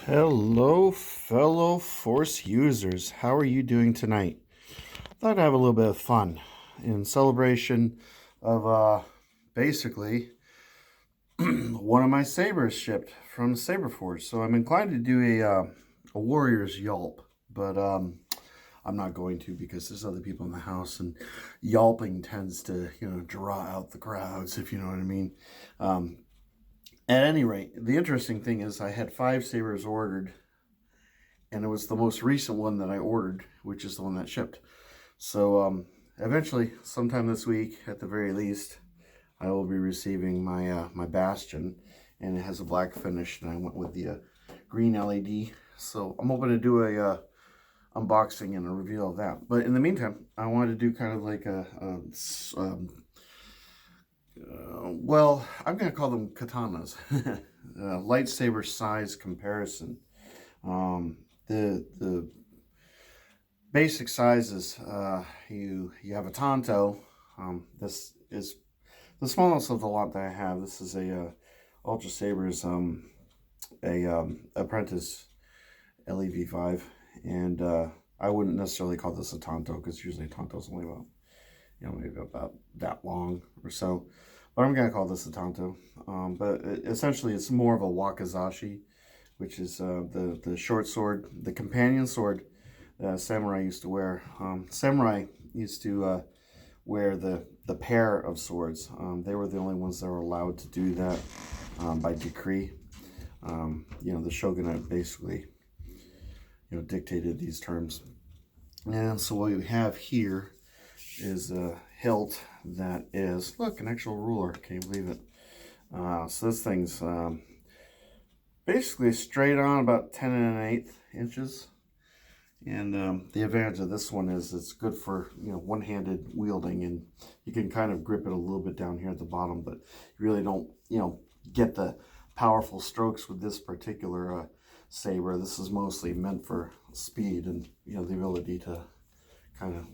Hello, fellow Force users. How are you doing tonight? Thought I'd have a little bit of fun in celebration of basically one of my Sabers shipped from Saber Force. So I'm inclined to do a Warrior's Yelp, but I'm not going to because there's other people in the house, and yelping tends to draw out the crowds, if you know what I mean. Um, at any rate, the interesting thing is I had 5 Sabers ordered, and it was the most recent one that I ordered, which is the one that shipped. So eventually, sometime this week, at the very least, I will be receiving my Bastion, and it has a black finish, and I went with the green LED. So I'm hoping to do a unboxing and a reveal of that. But in the meantime, I wanted to do kind of like well, I'm going to call them katanas, lightsaber size comparison. The basic sizes, you have a Tonto. This is the smallest of the lot that I have. This is a Ultra Sabers Apprentice LEV5, and I wouldn't necessarily call this a Tonto because usually Tonto's only about maybe about that long or so. But I'm gonna call this a Tonto. But essentially, it's more of a wakizashi, which is the short sword, the companion sword that samurai used to wear. Samurai used to wear the pair of swords. They were the only ones that were allowed to do that by decree. The shogunate basically dictated these terms. And so what we have here is a hilt that is, look, an actual ruler. Can you believe it? So this thing's basically straight on about 10 1/8 inches. And the advantage of this one is it's good for one-handed wielding, and you can kind of grip it a little bit down here at the bottom, but you really don't get the powerful strokes with this particular saber. This is mostly meant for speed and the ability to kind of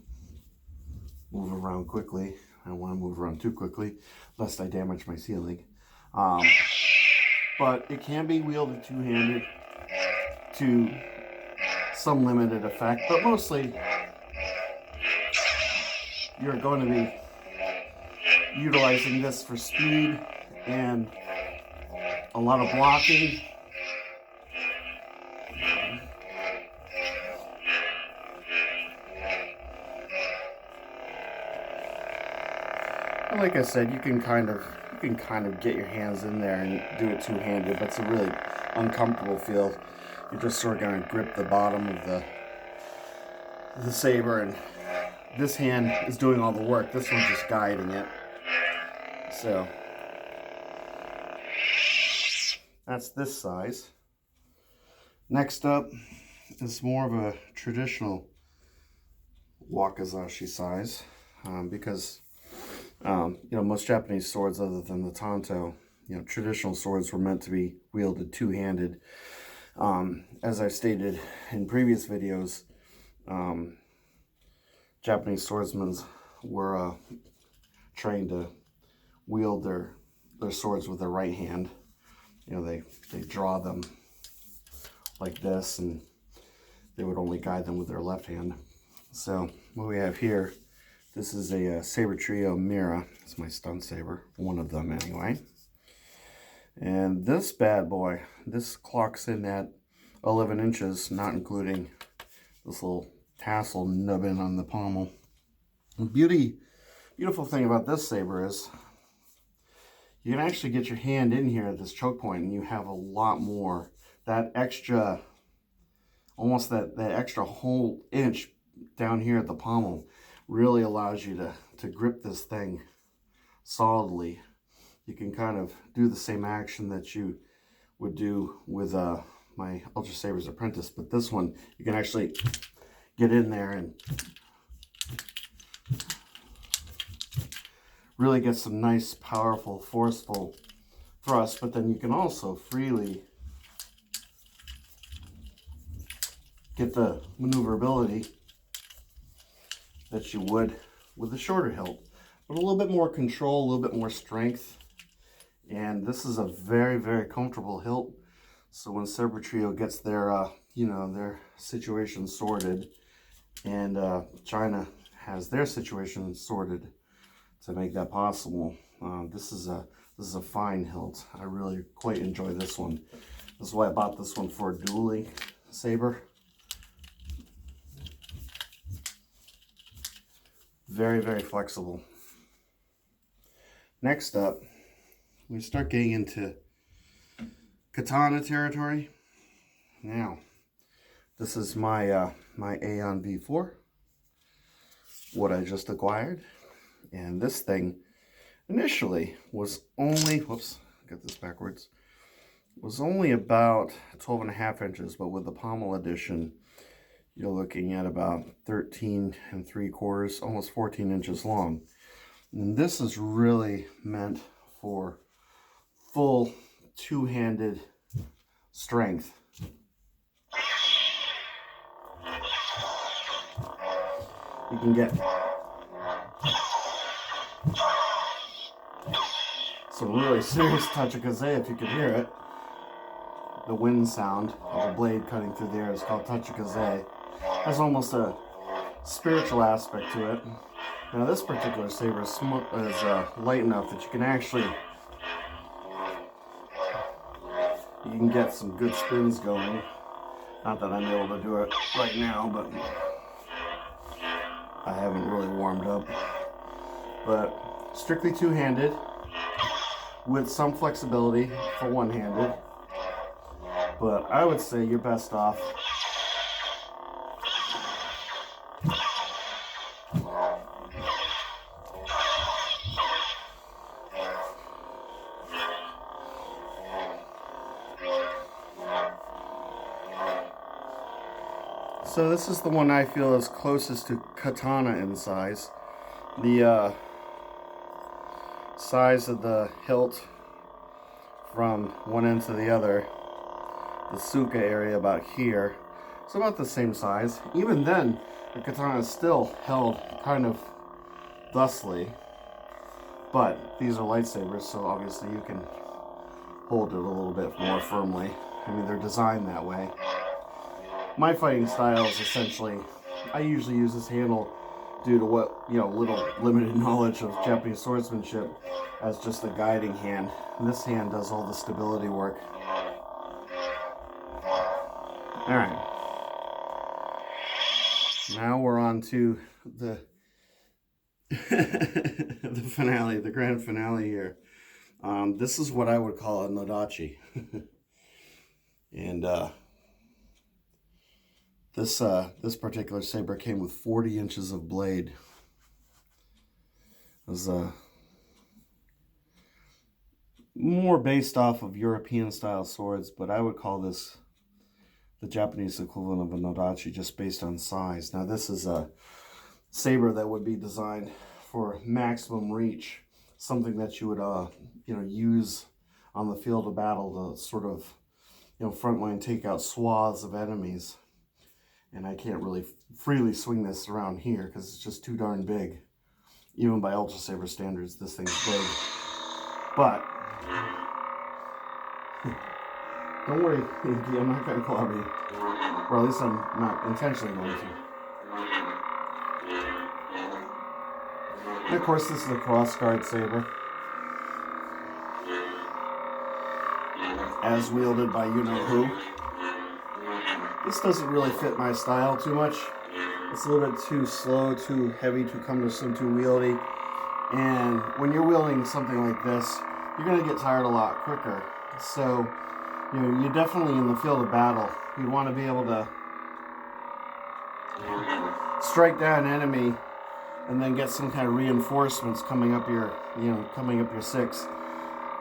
move around quickly. I don't want to move around too quickly lest I damage my ceiling. But it can be wielded two-handed to some limited effect, but mostly you're going to be utilizing this for speed and a lot of blocking. Like I said, you can kind of get your hands in there and do it two-handed, but it's a really uncomfortable feel. You're just sort of going to grip the bottom of the saber, and this hand is doing all the work. This one's just guiding it. So that's this size. Next up is more of a traditional wakizashi size, because most Japanese swords, other than the Tanto, traditional swords were meant to be wielded two-handed. As I've stated in previous videos, Japanese swordsmen were trained to wield their swords with their right hand. They draw them like this, and they would only guide them with their left hand. So what we have here, this is a Saber Trio Mira. It's my stun saber, one of them anyway. And this bad boy, this clocks in at 11 inches, not including this little tassel nubbin on the pommel. The beautiful thing about this saber is you can actually get your hand in here at this choke point, and you have a lot more. That extra, almost that extra whole inch down here at the pommel really allows you to grip this thing solidly. You can kind of do the same action that you would do with my Ultra Sabers Apprentice, but this one you can actually get in there and really get some nice, powerful, forceful thrust, but then you can also freely get the maneuverability that you would with a shorter hilt, but a little bit more control, a little bit more strength. And this is a very, very comfortable hilt. So when Saber Trio gets their, you know, their situation sorted, and China has their situation sorted to make that possible, this is a fine hilt. I really quite enjoy this one. This is why I bought this one for a dueling saber. Very, very flexible. Next up, we start getting into katana territory. Now, this is my my Aeon V4, what I just acquired, and this thing initially was only, whoops, got this backwards, was only about 12.5 inches, but with the pommel edition, you're looking at about 13 3/4, almost 14 inches long. And this is really meant for full two-handed strength. You can get some really serious tachikaze if you can hear it. The wind sound of a blade cutting through the air is called tachikaze. Has almost a spiritual aspect to it. Now this particular saber is light enough that you can actually, you can get some good spins going. Not that I'm able to do it right now, but I haven't really warmed up. But strictly two-handed with some flexibility for one-handed. But I would say you're best off so this is the one I feel is closest to katana in size. The size of the hilt from one end to the other, the suka area about here, it's about the same size. Even then, the katana is still held kind of thusly, but these are lightsabers, so obviously you can hold it a little bit more firmly. I mean, they're designed that way. My fighting style is essentially, I usually use this handle due to what, you know, little limited knowledge of Japanese swordsmanship as just a guiding hand. And this hand does all the stability work. Alright. Now we're on to the the finale, the grand finale here. This is what I would call a nodachi. And this particular saber came with 40 inches of blade. It was more based off of European style swords, but I would call this the Japanese equivalent of a nodachi just based on size. Now this is a saber that would be designed for maximum reach, something that you would you know, use on the field of battle to sort of, you know, frontline take out swaths of enemies. And I can't really freely swing this around here because it's just too darn big. Even by Ultra Saber standards, this thing's big. But don't worry, I'm not going to club you. Or at least I'm not intentionally going to. And of course, this is a cross-guard saber, as wielded by you-know-who. This doesn't really fit my style too much. It's a little bit too slow, too heavy, too cumbersome, too wieldy. And when you're wielding something like this, you're going to get tired a lot quicker. So, you know, you're definitely in the field of battle. You want to be able to strike down an enemy and then get some kind of reinforcements coming up your, you know, coming up your six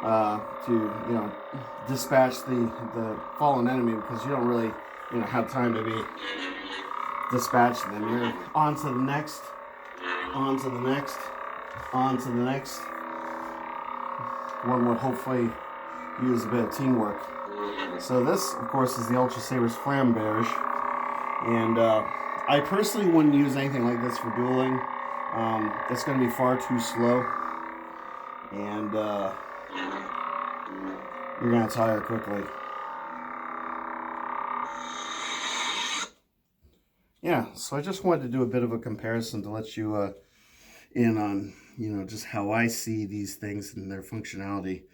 to, you know, dispatch the fallen enemy, because you don't really, you know, have time to be dispatching them. You're on to the next, on to the next, on to the next. One would hopefully use a bit of teamwork. So this, of course, is the Ultra Sabers Flamberge, and I personally wouldn't use anything like this for dueling. It's going to be far too slow, and you're going to tire quickly. yeah, so I just wanted to do a bit of a comparison to let you in on, just how I see these things and their functionality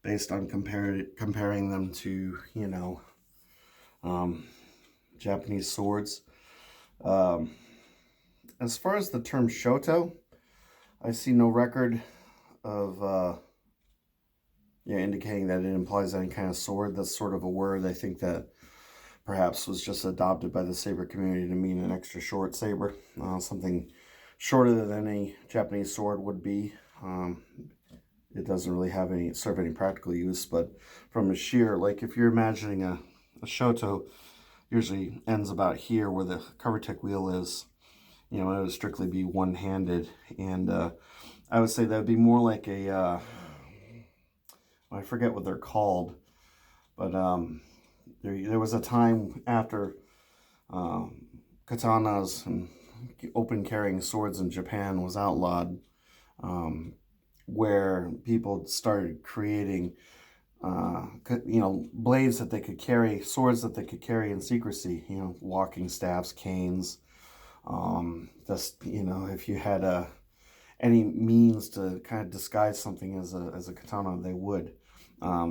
based on comparing them to, um, Japanese swords. Um, as far as the term shoto, I see no record of indicating that it implies any kind of sword. That's sort of a word I think that perhaps was just adopted by the saber community to mean an extra short saber, something shorter than any Japanese sword would be. It doesn't really have serve any practical use, but from a sheer, like if you're imagining a shoto, usually ends about here where the cover tick wheel is. It would strictly be one-handed, and I would say that would be more like a I forget what they're called, but there was a time after katanas and open carrying swords in Japan was outlawed, where people started creating blades that they could carry, swords that they could carry in secrecy, walking staffs, canes, if you had any means to kind of disguise something as a katana, they would.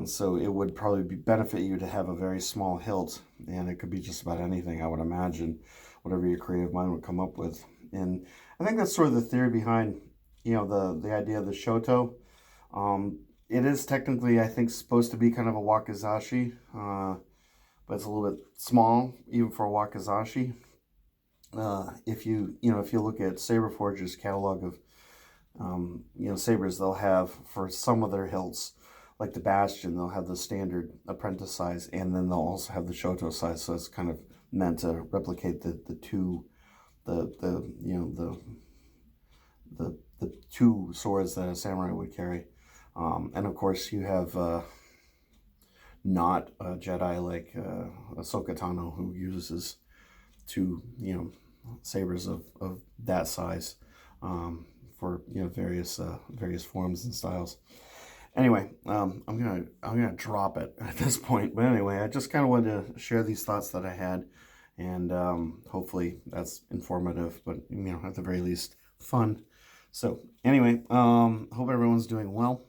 So it would probably benefit you to have a very small hilt, and it could be just about anything, I would imagine, whatever your creative mind would come up with. And I think that's sort of the theory behind, the idea of the shoto. It is technically, I think, supposed to be kind of a wakizashi, but it's a little bit small, even for a wakizashi. If you look at Saber Forge's catalog of sabers, they'll have, for some of their hilts, like the Bastion, they'll have the standard apprentice size, and then they'll also have the shoto size. So it's kind of meant to replicate the two swords that a samurai would carry. And of course, you have not a Jedi like Ahsoka Tano, who uses two sabers of that size for various forms and styles. Anyway, I'm gonna drop it at this point. But anyway, I just kind of wanted to share these thoughts that I had, and hopefully that's informative, but at the very least fun. So anyway, hope everyone's doing well.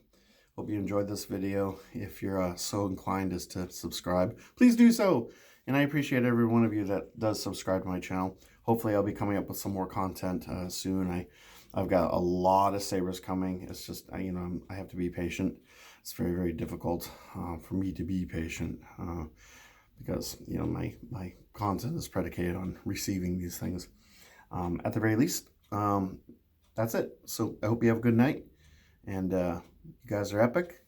Hope you enjoyed this video. If you're so inclined as to subscribe, please do so. And I appreciate every one of you that does subscribe to my channel. Hopefully I'll be coming up with some more content soon. I've got a lot of sabers coming. It's just, I have to be patient. It's very, very difficult for me to be patient because, my content is predicated on receiving these things. At the very least, that's it. So I hope you have a good night, and you guys are epic,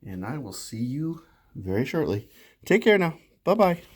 and I will see you very shortly. Take care now. Bye-bye.